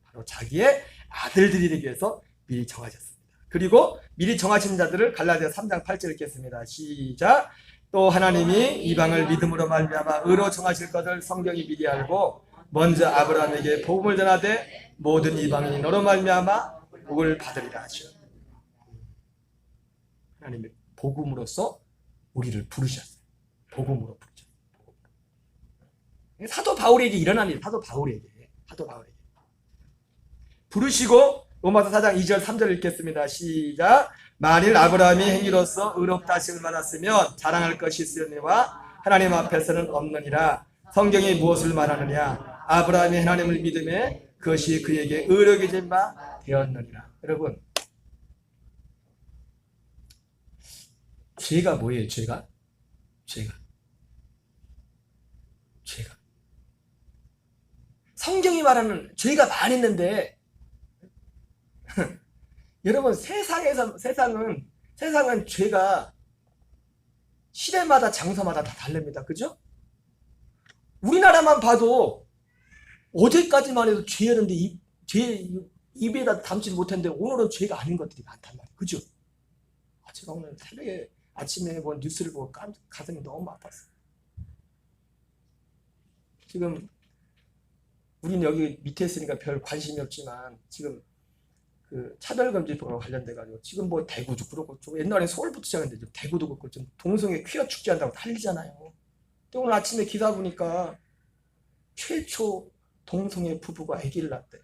바로 자기의 아들들이 되기 위해서 미리 정하셨습니다. 그리고 미리 정하신 자들을 갈라디아 3장 8절 읽겠습니다. 시작. 또 하나님이 이방을 믿음으로 말미암아 의로 정하실 것을 성경이 미리 알고 먼저 아브라함에게 복음을 전하되 모든 이방인이 너로 말미암아 복을 받으리라 하시오. 하나님의 복음으로써 우리를 부르셨어요. 복음으로 부르셨어요. 사도 바울에게 일어난 일, 사도 바울에게 부르시고, 로마서 4장 2절 3절 읽겠습니다. 시작. 만일 아브라함이 행위로서 의롭다 하심을 받았으면 자랑할 것이 있으려니와 하나님 앞에서는 없느니라. 성경이 무엇을 말하느냐? 아브라함이 하나님을 믿음에 그것이 그에게 의롭게 된 바 되었느니라. 여러분, 죄가 뭐예요? 죄가 성경이 말하는 죄가 많이 있는데 여러분, 세상은 죄가 시대마다 장소마다 다 다릅니다. 그죠? 우리나라만 봐도 어제까지만 해도 죄였는데 죄 입에다 담지 못했는데 오늘은 죄가 아닌 것들이 많단 말이에요. 그죠? 제가 오늘 새벽에 아침에 본 뉴스를 보고 가슴이 너무 아팠어요. 지금 우리는 여기 밑에 있으니까 별 관심이 없지만 지금 그 차별금지법과 관련돼가지고 지금 뭐 대구도 그렇고 옛날에 서울부터 시작했는데 지금 대구도 그렇고 좀 동성애 퀴어 축제한다고 난리잖아요. 근데 오늘 아침에 기사 보니까 최초 동성애 부부가 아기를 낳았대.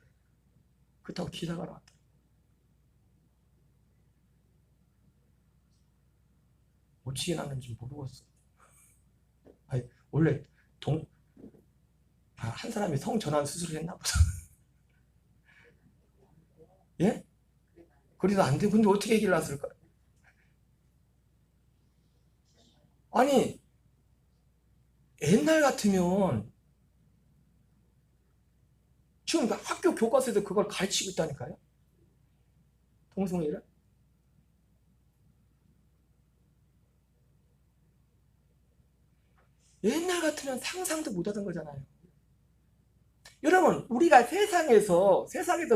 그렇다고 기사가 나왔다. 어찌게 낳는지 모르겠어. 아니, 원래 한 사람이 성전환 수술을 했나 보다. 예? 그래도 안 돼. 근데 어떻게 아기를 낳았을까? 아니, 옛날 같으면 지금 학교 교과서에도 그걸 가르치고 있다니까요. 동성애를. 옛날 같으면 상상도 못하던 거잖아요. 여러분, 우리가 세상에서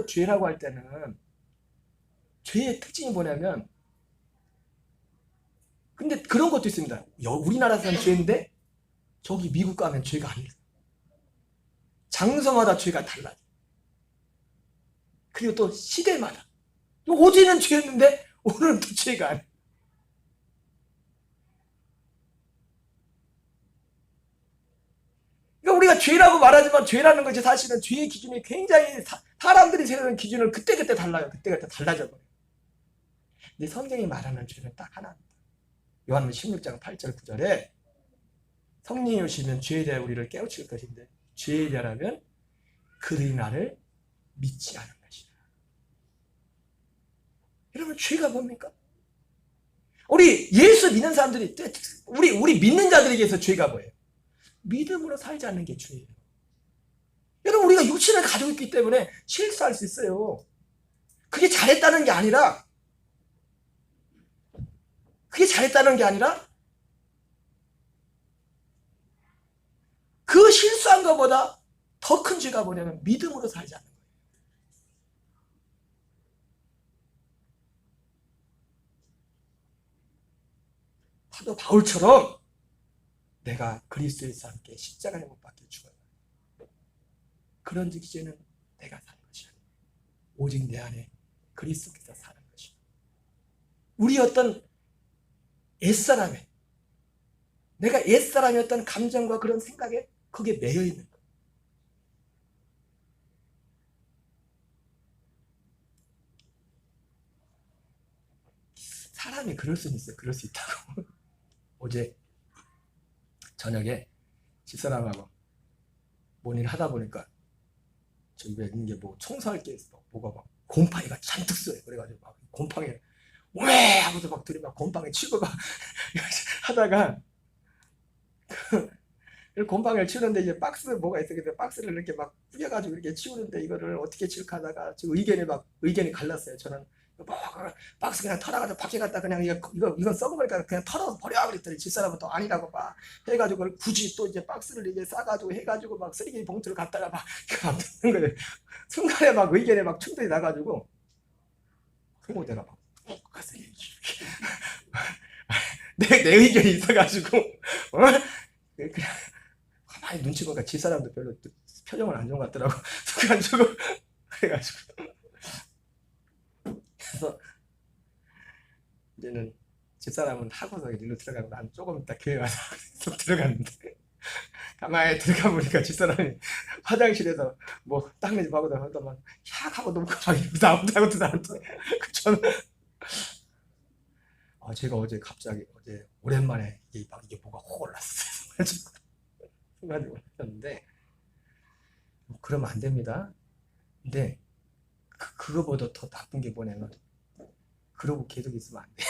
죄라고 할 때는 죄의 특징이 뭐냐면, 근데 그런 것도 있습니다. 우리나라에서는 죄인데 저기 미국 가면 죄가 아니에요. 장소마다 죄가 달라요. 그리고 또 시대마다. 어제는 죄였는데 오늘은 또 죄가 아니에요. 그러니까 우리가 죄라고 말하지만 죄라는 것이 사실은 죄의 기준이 굉장히 사람들이 세우는 기준은 그때그때 달라요. 그때그때 달라져 버려요. 근데 성경이 말하는 죄는 딱 하나입니다. 요한복음 16장 8절 9절에 성령이 오시면 죄에 대해 우리를 깨우칠 것인데 죄에 대하면 그들이 나를 믿지 않은 것이다. 여러분, 죄가 뭡니까? 우리 예수 믿는 사람들이, 우리 믿는 자들에게서 죄가 뭐예요? 믿음으로 살지 않는 게 죄예요. 여러분, 우리가 육신을 가지고 있기 때문에 실수할 수 있어요. 그게 잘했다는 게 아니라 그 실수한 것보다 더 큰 죄가 뭐냐면 믿음으로 살지 않는 거예요. 사도 바울처럼 내가 그리스도에서 함께 십자가에 못 박혀 죽어요. 그런즉 이제는 내가 사는 것이 아니에요. 오직 내 안에 그리스도께서 사는 것이에요. 우리 어떤 옛사람에, 내가 옛사람이었던 감정과 그런 생각에 거기에 매여 있는 거예요. 사람이 그럴 수는 있어요. 그럴 수 있다고. 어제 저녁에 집사람하고 뭔 일 하다 보니까 저기 왜 있는 게 뭐 청소할 게 있어. 뭐가 막 곰팡이가 잔뜩 써요. 그래가지고 막 곰팡이 왜 하고서 막 둘이 막 곰팡이 치고 막 하다가 곰팡이를 치우는데 이제 박스 뭐가 있어. 그래서 박스를 이렇게 막 뿌려가지고 이렇게 치우는데 이거를 어떻게 칠까 하다가 지금 의견이 갈랐어요. 저는 뭐 박스 그냥 털어가지고 밖에 갖다 그냥 이거 썩은 거니까 그냥 털어서 버려 그랬더니 집사람은 또 아니라고 막 해가지고 그걸 굳이 또 이제 박스를 이제 싸가지고 해가지고 막 쓰레기 봉투를 갖다가 막 듣는 거예요. 순간에 막 의견에 막 충돌이 나가지고 내가 막 내 의견이 있어가지고 그냥 가만히 눈치 보니까 집사람도 별로 표정은 안 좋은 것 같더라고. 그래가지고 그래서 이제는 집사람은 하고서 일로 들어가고 난 조금 이따 교회 와서 들어갔는데 가만히 들어가 보니까 집사람이 화장실에서 뭐 닦는지 하고도 하더만 샥 하고 너무 막 나온다고 나한테. 저는 제가 어제 오랜만에 이게 뭐가 확 올랐어요. 순간에 올랐는데 그러면 안 됩니다. 근데 그거보다 더 나쁜 게 뭐냐면 그러고 계속 있으면 안 돼.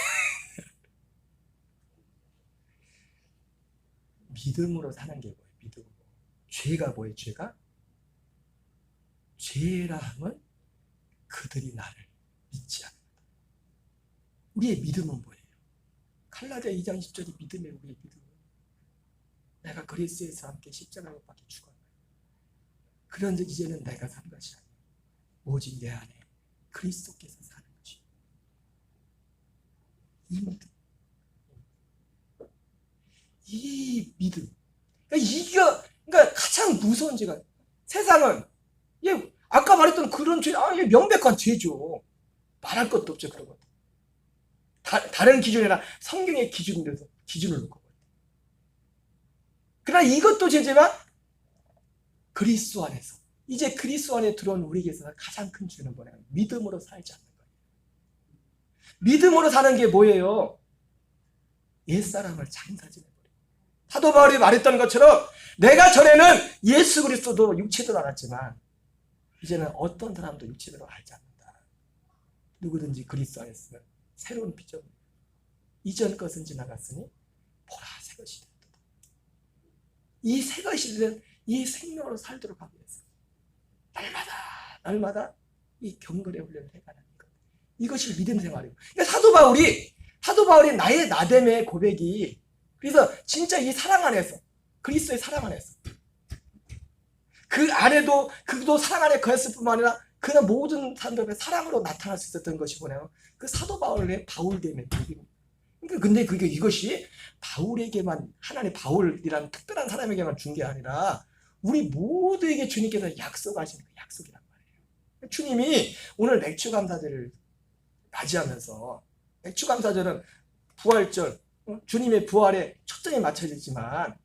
믿음으로 사는 게 뭐예요? 믿음으로. 죄가 뭐예요? 죄라 함은 그들이 나를 믿지 않는다. 우리의 믿음은 뭐예요? 갈라디아 2장 10절이 믿음이에요. 우리의 믿음은 내가 그리스도에서 함께 십자가에 못 박혀 죽어요. 그런데 이제는 내가 산 것이 아니에요. 오직 내 안에 그리스도께서 사는 것이에요. 이 믿음. 그러니까 가장 무서운 죄가 세상은 아까 말했던 그런 죄, 이게 명백한 죄죠. 말할 것도 없죠. 그런 것. 다른 기준이나 성경의 기준을 놓고. 그러나 이것도 죄지만 그리스도 안에서 이제 그리스도 안에 들어온 우리에게서 가장 큰 죄는 뭐냐면 믿음으로 살지 않는 거예요. 믿음으로 사는 게 뭐예요? 옛사람을 장사지내버려요. 사도 바울이 말했던 것처럼 내가 전에는 예수 그리스도도 육체도 알았지만 이제는 어떤 사람도 육체대로 알지 않는다. 누구든지 그리스도 안에 있으면 새로운 피조물이다. 이전 것은 지나갔으니 보라 새 것이 되었다. 이 새 것이 된 이 생명으로 살도록 하기 위해서 날마다 이 경건의 훈련을 해가는 것. 이것이 믿음 생활이고. 그러니까 사도 바울이 나의 나됨의 고백이, 그래서 진짜 이 사랑 안에서, 그리스도의 사랑 안에서, 그 안에도 그도 사랑 안에 거했을 뿐만 아니라 그는 모든 사람들의 사랑으로 나타날 수 있었던 것이 뭐냐면 그 사도 바울의 바울됨의 복입니다. 그러니까 근데 그게 이것이 바울에게만, 하나님 바울이라는 특별한 사람에게만 준 게 아니라 우리 모두에게 주님께서 약속하신 그 약속이란 말이에요. 주님이 오늘 맥주감사절을 맞이하면서, 맥주감사절은 부활절, 주님의 부활에 초점이 맞춰지지만,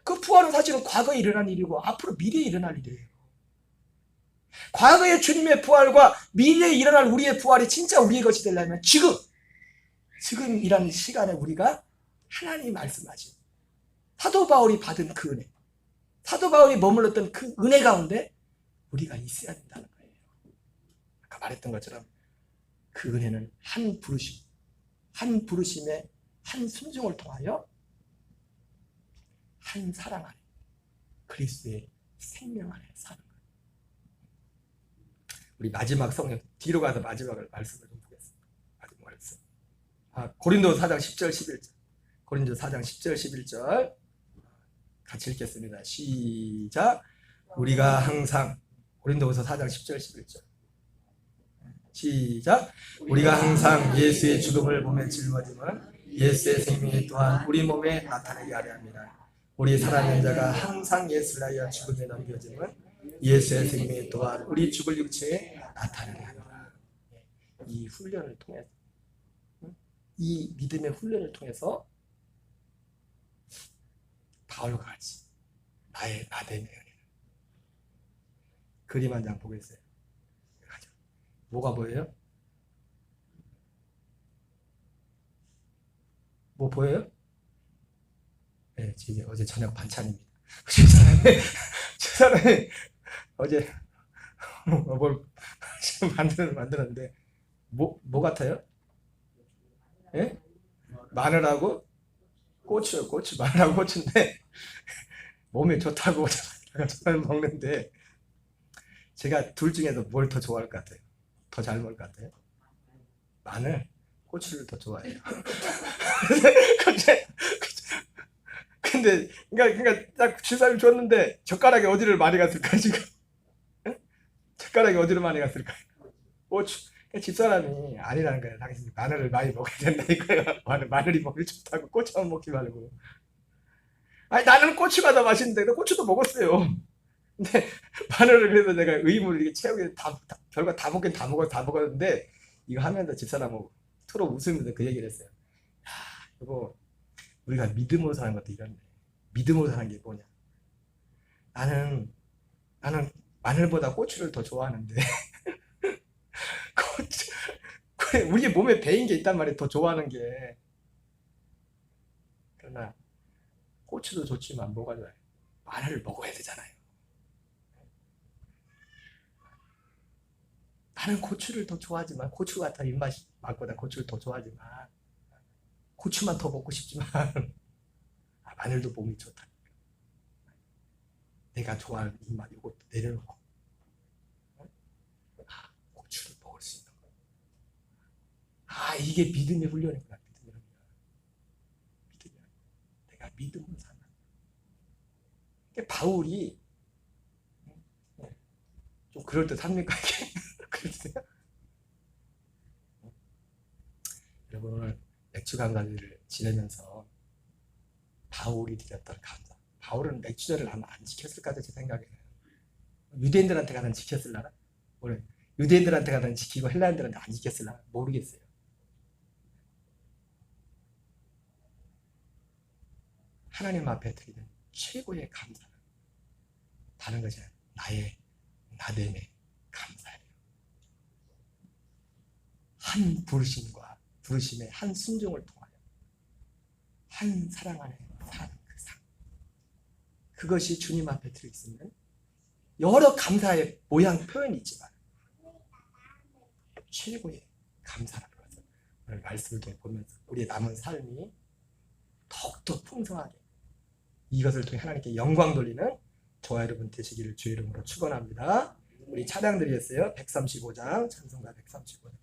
그 부활은 사실은 과거에 일어난 일이고 앞으로 미래에 일어날 일이에요. 과거의 주님의 부활과 미래에 일어날 우리의 부활이 진짜 우리의 것이 되려면 지금이라는 시간에 우리가 하나님이 말씀하신 사도 바울이 받은 그 은혜, 사도 바울이 머물렀던 그 은혜 가운데 우리가 있어야 된다는 거예요. 아까 말했던 것처럼 그 은혜는 한 부르심의 한 순종을 통하여 한 사랑 안에, 그리스도의 생명 안에 사는 거예요. 우리 마지막 성경 뒤로 가서 마지막을 말씀을 좀 보겠습니다. 마지막 말씀. 고린도 4장 10절 11절. 고린도 4장 10절 11절 같이 읽겠습니다. 시작. 우리가 항상, 고린도후서 4장 10절 11절 시작. 우리가 항상 예수의 죽음을 몸에 짊어짐은 예수의 생명이 또한 우리 몸에 나타나게 하려 합니다. 우리 살아있는 자가 항상 예수를 하여 죽음에 넘겨짐은 예수의 생명이 또한 우리 죽을 육체에 나타나게 합니다. 이 훈련을 통해서, 이 믿음의 훈련을 통해서 바울과 같이 나의 나됨의 은혜를, 그림 한 장 보겠어요. 뭐가 보여요? 뭐 보여요? 네, 지금 어제 저녁 반찬입니다. 저 사람이 어제 뭘 만들었는데 뭐 같아요? 예? 마늘하고 고추요. 마늘하고 고추인데 몸에 좋다고 저는 먹는데, 제가 둘 중에서 뭘 더 좋아할 것 같아요? 더 잘 먹을 것 같아요? 마늘, 고추를 더 좋아해요. 근데 그러니까 딱 주사를 줬는데 젓가락이 어디를 많이 갔을까 지금? 젓가락이 어디로 많이 갔을까? 고추. 집사람이 아니라는 거예요. 당신이 마늘을 많이 먹어야 된다 이거예요. 마늘이 먹기 좋다고 고추만 먹지 말고. 아니 나는 고추가 더 맛있는데 고추도 먹었어요. 근데 마늘을 그래서 내가 의무를 이렇게 채우게 결과 다 먹긴 다 먹었는데 이거 하면서 집사람하고 서로 웃으면서 그 얘기를 했어요. 야, 이거 우리가 믿음으로 사는 것도 이런데, 믿음으로 사는 게 뭐냐? 나는 마늘보다 고추를 더 좋아하는데 고추, 우리 몸에 배인 게 있단 말이에요. 더 좋아하는 게. 그러나 고추도 좋지만 뭐가 좋아요? 마늘을 먹어야 되잖아요. 나는 고추를 더 좋아하지만, 고추가 더 입맛이 맞거나 고추를 더 좋아하지만, 고추만 더 먹고 싶지만 마늘도 몸이 좋다. 내가 좋아하는 입맛 이것도 내려놓고 고추를 먹을 수 있는 거. 이게 믿음의 훈련이구나. 믿음이 내가 믿음으로 산다. 바울이 좀 그럴 듯 합니까? 그러세요? 여러분 오늘 맥주감사절을 지내면서 바울이 드렸던 감사. 바울은 맥주절을 아마 안 지켰을까 제 생각에는. 유대인들한테 가든 지켰을라나? 오늘 유대인들한테 가든 지키고 헬라인들한테 안 지켰을라나? 모르겠어요. 하나님 앞에 드리는 최고의 감사는 다른 것이 아니라 나의 나됨의 감사예요. 한 부르심의 한 순종을 통하여 한 사랑 안에 사는 그 삶. 그것이 주님 앞에 들어있으면 여러 감사의 모양 표현이 있지만 최고의 감사라는 것을 오늘 말씀을 통해 보면서 우리의 남은 삶이 더욱더 풍성하게 이것을 통해 하나님께 영광 돌리는 저와 여러분 되시기를 주의 이름으로 축원합니다. 우리 찬양 드리겠어요. 135장 찬송가 135장.